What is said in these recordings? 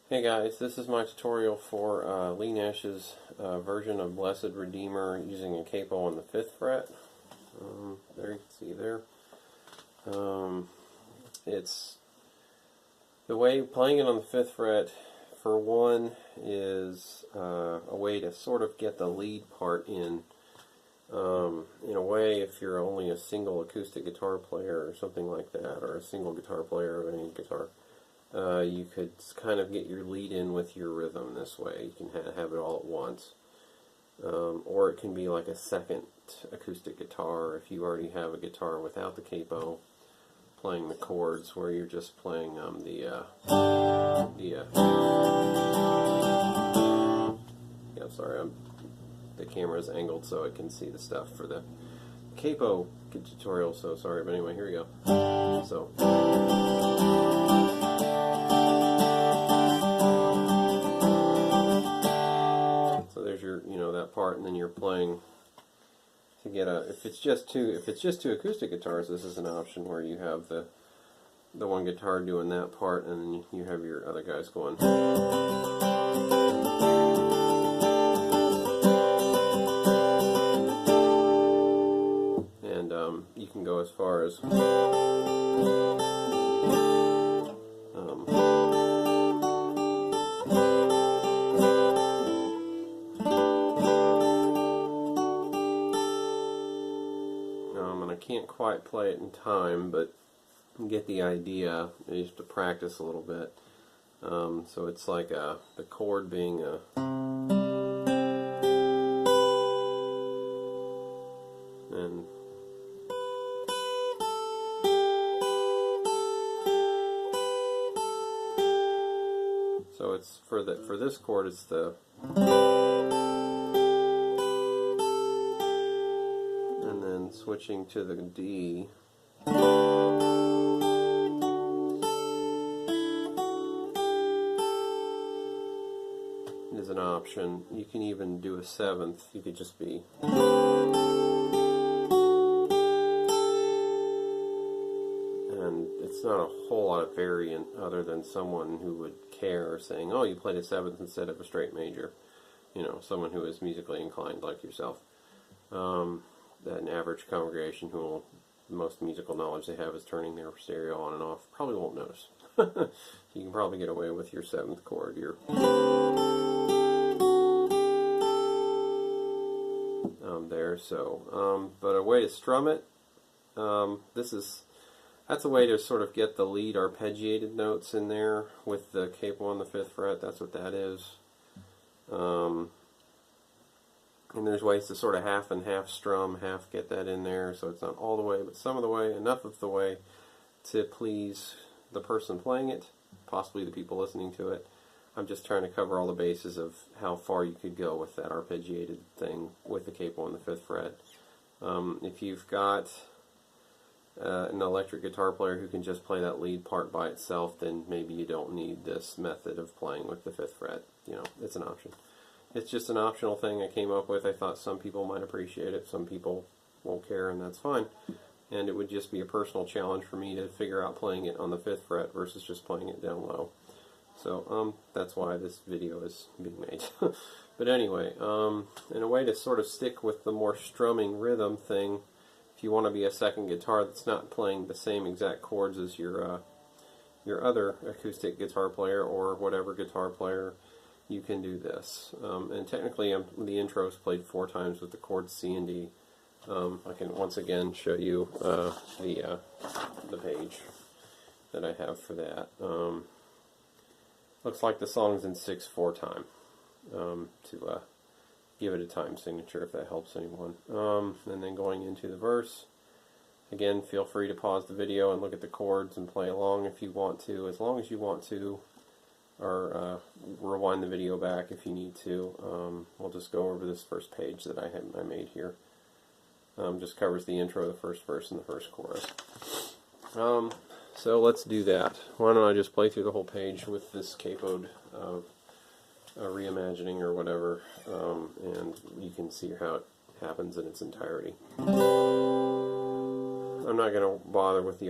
Hey guys, this is my tutorial for Lee Nash's version of Blessed Redeemer using a capo on the 5th fret. There you can see there. It's the way playing it on the 5th fret, for one, is a way to sort of get the lead part in. In a way, if you're only a single acoustic guitar player or something like that, or a single guitar player of any guitar, you could kind of get your lead in with your rhythm this way. You can have it all at once. Or it can be like a second acoustic guitar if you already have a guitar without the capo, playing the chords where you're just playing yeah, sorry, the camera's angled so I can see the stuff for the capo tutorial, so sorry, but anyway, here we go. So there's your, that part, and then you're playing to get a. If it's just two acoustic guitars, this is an option where you have the one guitar doing that part, and then you have your other guys going. And you can go as far as. And I can't quite play it in time, but you get the idea. You have to practice a little bit. So it's like the chord being a. And so it's for this chord, it's the. And then switching to the D. Is an option. You can even do a 7th. You could just be. And it's not a whole lot of variant other than someone who would care saying, oh, you played a 7th instead of a straight major. Someone who is musically inclined like yourself. That an average congregation who will, most musical knowledge they have is turning their stereo on and off, probably won't notice. You can probably get away with your 7th chord. There, so but a way to strum it, that's a way to sort of get the lead arpeggiated notes in there with the capo on the 5th fret. That's what that is. And there's ways to sort of half and half strum, half get that in there, so it's not all the way, but some of the way, enough of the way to please the person playing it, possibly the people listening to it. I'm just trying to cover all the bases of how far you could go with that arpeggiated thing with the capo on the 5th fret. If you've got an electric guitar player who can just play that lead part by itself, then maybe you don't need this method of playing with the 5th fret. It's an option. It's just an optional thing I came up with. I thought some people might appreciate it, some people won't care, and that's fine. And it would just be a personal challenge for me to figure out playing it on the 5th fret versus just playing it down low. So that's why this video is being made. But anyway, in a way to sort of stick with the more strumming rhythm thing, if you want to be a second guitar that's not playing the same exact chords as your other acoustic guitar player or whatever guitar player, you can do this. And technically the intro is played 4 times with the chords C and D. I can once again show you the page that I have for that. Looks like the song's in 6/4 time, to give it a time signature if that helps anyone. And then going into the verse, again, feel free to pause the video and look at the chords and play along if you want to, as long as you want to, or rewind the video back if you need to. We'll just go over this first page that I made here. Just covers the intro, the first verse, and the first chorus. So let's do that. Why don't I just play through the whole page with this capoed reimagining or whatever, and you can see how it happens in its entirety. I'm not going to bother with the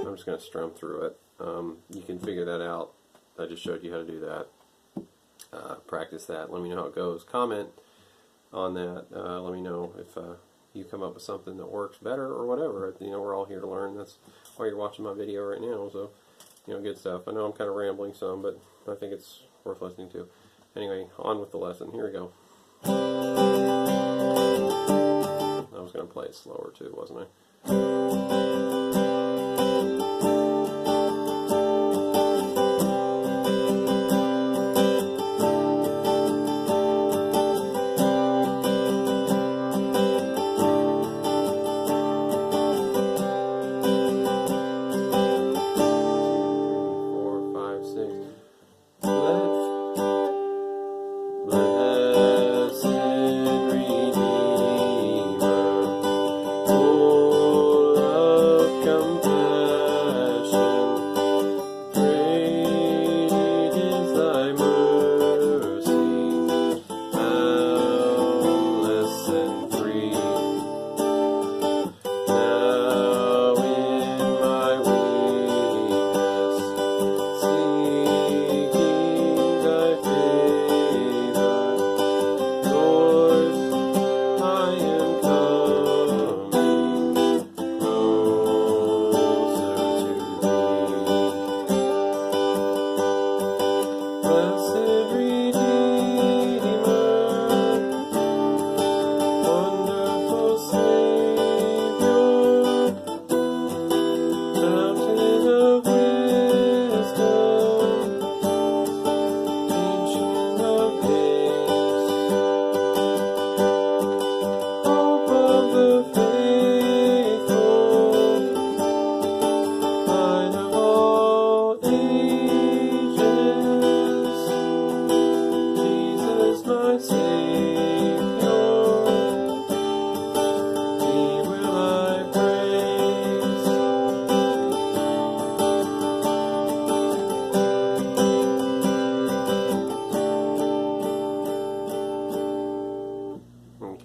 I'm just going to strum through it. You can figure that out. I just showed you how to do that. Practice that. Let me know how it goes. Comment on that. Let me know if you come up with something that works better or whatever. You know, we're all here to learn. That's why you're watching my video right now. So, you know, good stuff. I know I'm kind of rambling some, but I think it's worth listening to. Anyway, on with the lesson. Here we go. I was going to play it slower too, wasn't I?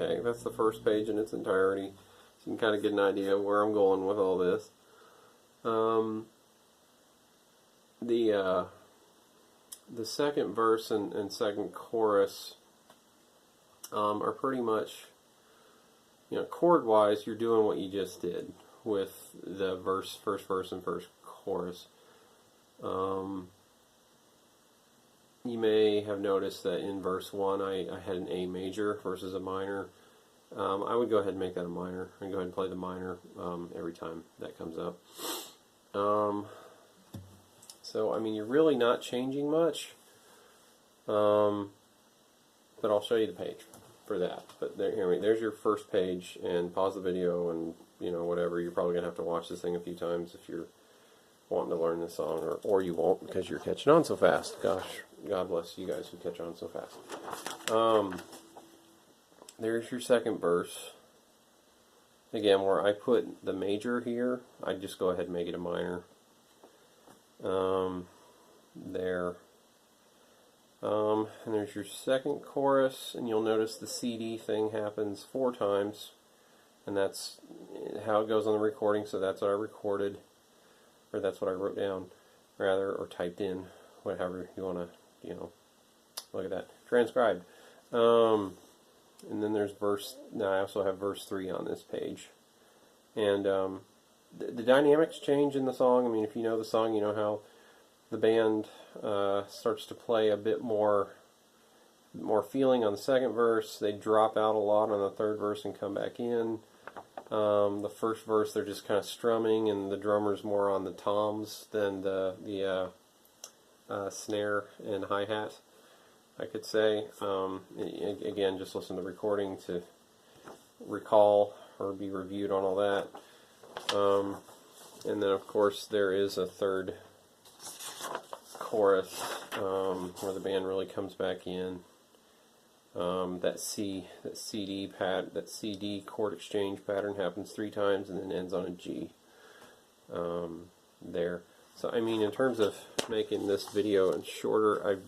Okay, that's the first page in its entirety. So you can kind of get an idea of where I'm going with all this. The second verse and second chorus are pretty much, you know, chord-wise, you're doing what you just did with the first verse and first chorus. You may have noticed that in verse 1 I had an A major versus a minor. I would go ahead and make that a minor and go ahead and play the minor every time that comes up. So, I mean, you're really not changing much, but I'll show you the page for that. But there's your first page, and pause the video and, you know, whatever. You're probably going to have to watch this thing a few times if you're wanting to learn this song, or you won't because you're catching on so fast. Gosh, God bless you guys who catch on so fast. There's your second verse. Again, where I put the major here, I just go ahead and make it a minor. There. And there's your second chorus, and you'll notice the CD thing happens 4 times, and that's how it goes on the recording, so that's what I recorded, or that's what I wrote down, rather, or typed in, whatever you want to, you know, look at that, transcribed. And then there's now I also have verse 3 on this page, and the dynamics change in the song. I mean, if you know the song, you know how the band starts to play a bit more feeling on the second verse. They drop out a lot on the third verse and come back in. The first verse, they're just kind of strumming, and the drummer's more on the toms than the snare and hi-hat, I could say. Again, just listen to the recording to recall or be reviewed on all that. And then, of course, there is a third chorus where the band really comes back in. That CD chord exchange pattern happens 3 times and then ends on a G. There. So, I mean, in terms of making this video and shorter,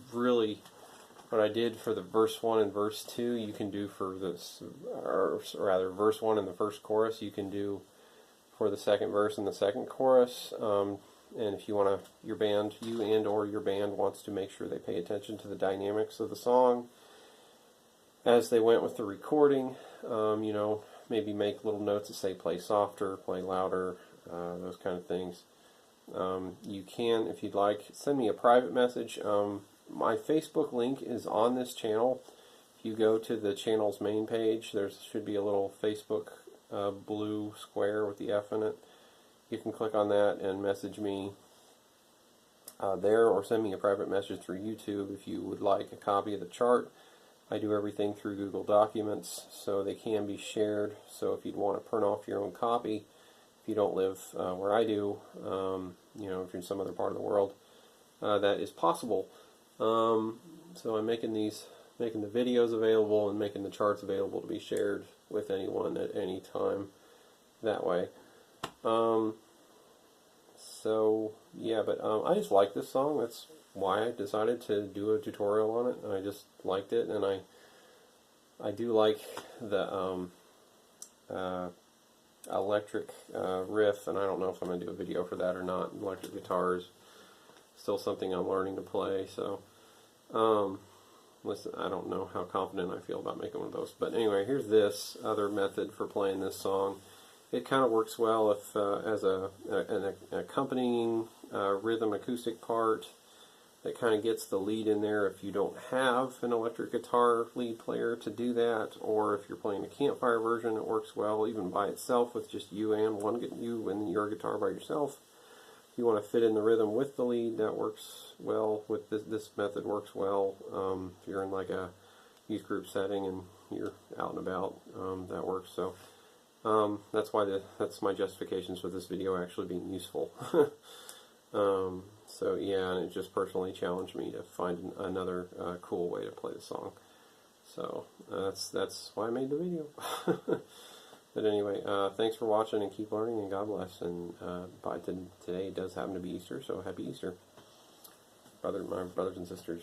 what I did for the verse 1 and verse 2, you can do for this, or rather, verse 1 and the first chorus, you can do for the second verse and the second chorus. and if you want to, your band, you and or your band wants to make sure they pay attention to the dynamics of the song as they went with the recording, you know, maybe make little notes that say play softer, play louder, those kind of things. You can, if you'd like, send me a private message. My Facebook link is on this channel. If you go to the channel's main page, there should be a little Facebook blue square with the F in it. You can click on that and message me there, or send me a private message through YouTube if you would like a copy of the chart. I do everything through Google Documents, so they can be shared. So if you'd want to print off your own copy, if you don't live where I do, you know, if you're in some other part of the world, that is possible. So I'm making the videos available and making the charts available to be shared with anyone at any time that way. So yeah, but I just like this song. That's why I decided to do a tutorial on it. I just liked it, and I do like the electric riff, and I don't know if I'm going to do a video for that or not. Electric guitars, still something I'm learning to play, so listen, I don't know how confident I feel about making one of those. But anyway, here's this other method for playing this song. It kind of works well if as an accompanying rhythm acoustic part that kind of gets the lead in there if you don't have an electric guitar lead player to do that, or if you're playing a campfire version, it works well even by itself with just you and your guitar by yourself. If you want to fit in the rhythm with the lead, that works well. With this method works well. If you're in like a youth group setting and you're out and about, that works. So that's my justifications for this video actually being useful. So yeah, and it just personally challenged me to find another cool way to play the song. So that's why I made the video. But anyway, thanks for watching, and keep learning, and God bless. And today does happen to be Easter, so happy Easter, my brothers and sisters.